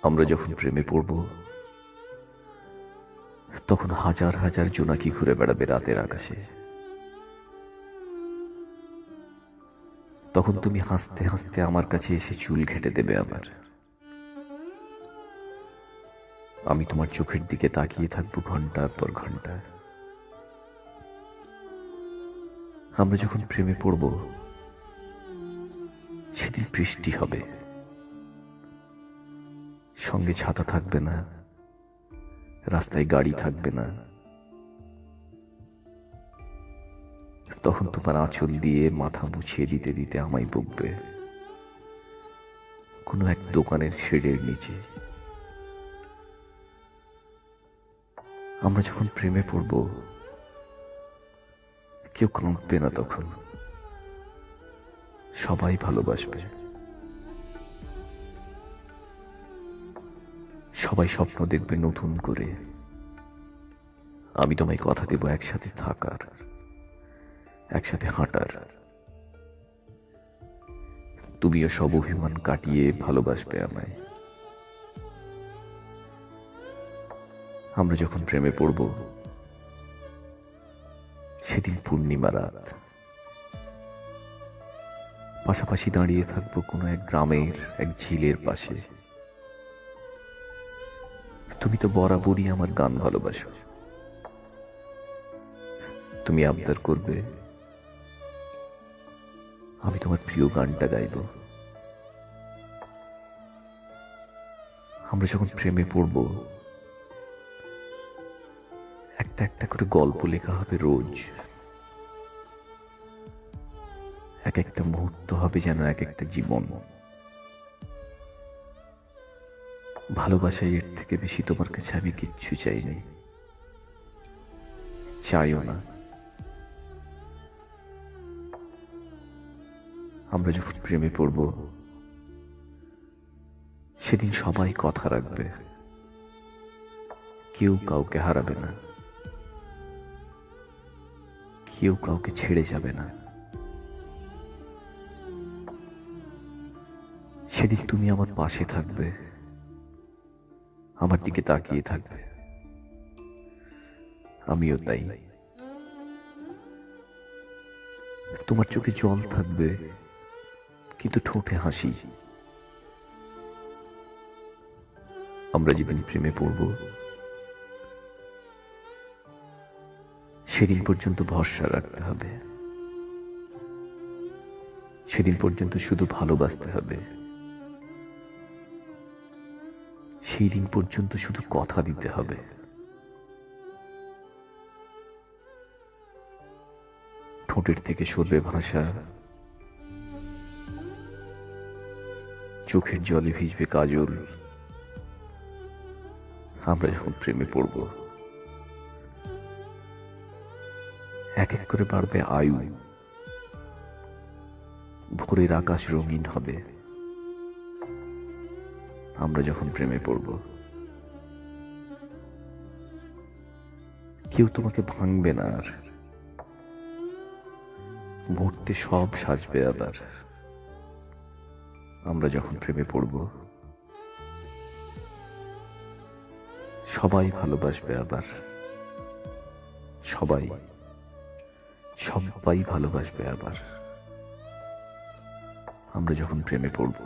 আমরা যখন প্রেমে পড়ব তখন হাজার হাজার জোনাকি ঘুরে বেড়াবে রাতের আকাশে। তখন তুমি হাসতে হাসতে আমার কাছে এসে চুল ঘেঁটে দেবে আবার। আমি তোমার চোখের দিকে তাকিয়ে থাকবো ঘন্টার পর ঘন্টা। আমরা যখন প্রেমে পড়ব সেদিন বৃষ্টি হবে, সঙ্গে ছাতা থাকবে না, রাস্তায় গাড়ি থাকবে না। তখন তোমার আঁচল দিয়ে মাথা মুছিয়ে দিতে দিতে আমায় বকবে কোনো এক দোকানের শেডের নিচে। আমরা যখন প্রেমে পড়ব কেউ কাঁদবে না, তখন সবাই ভালোবাসবে। সবাই স্বপ্ন দেখবে নতুন করে। আমি তোমায় কথা দেব একসাথে থাকার, একসাথে হাঁটার। তুমিও সব অভিমান কাটিয়ে ভালোবাসবে আমায়। আমরা যখন প্রেমে পড়ব সেদিন পূর্ণিমা রাত। পাশাপাশি দাঁড়িয়ে থাকবো কোনো এক গ্রামের এক ঝিলের পাশে। তুমি তো বরাবরই আমার গান ভালোবাসো। তুমি আবদার করবে, আমি তোমার প্রিয় গানটা গাইব। আমরা যখন প্রেমে পড়ব একটা একটা করে গল্প লেখা হবে রোজ। এক একটা মুহূর্ত হবে যেন এক একটা জীবন। ভালোবাসায় এর থেকে বেশি তোমার কাছে আমি কিচ্ছু চাইনি, চাইও না। আমরা যখন প্রেমে পড়ব সেদিন সবাই কথা রাখবে, কেউ কাউকে হারাবে না, কেউ কাউকে ছেড়ে যাবে না। সেদিন তুমি আমার পাশে থাকবে, আমার দিকে তাকিয়ে থাকবে, আমিও তাই। তোমার চোখে জল থাকবে কিন্তু ঠোঁটে হাসি। আমরা যেদিন প্রেমে পড়ব সেদিন পর্যন্ত ভরসা রাখতে হবে, সেদিন পর্যন্ত শুধু ভালোবাসতে হবে, সেই দিন পর্যন্ত শুধু কথা দিতে হবে। ঠোঁটের থেকে সরবে ভাষা, চোখের জলে ভিজবে কাজল। আমরা যখন প্রেমে পড়ব এক এক করে বাড়বে আয়ু, ভোরের আকাশ রঙিন হবে। আমরা যখন প্রেমে পড়ব কেউ তোমাকে ভাঙবে না আর, মুহূর্তে সব সাজবে আবার। আমরা যখন প্রেমে পড়ব সবাই ভালোবাসবে আবার, সবাই সবাই ভালোবাসবে আবার। আমরা যখন প্রেমে পড়ব।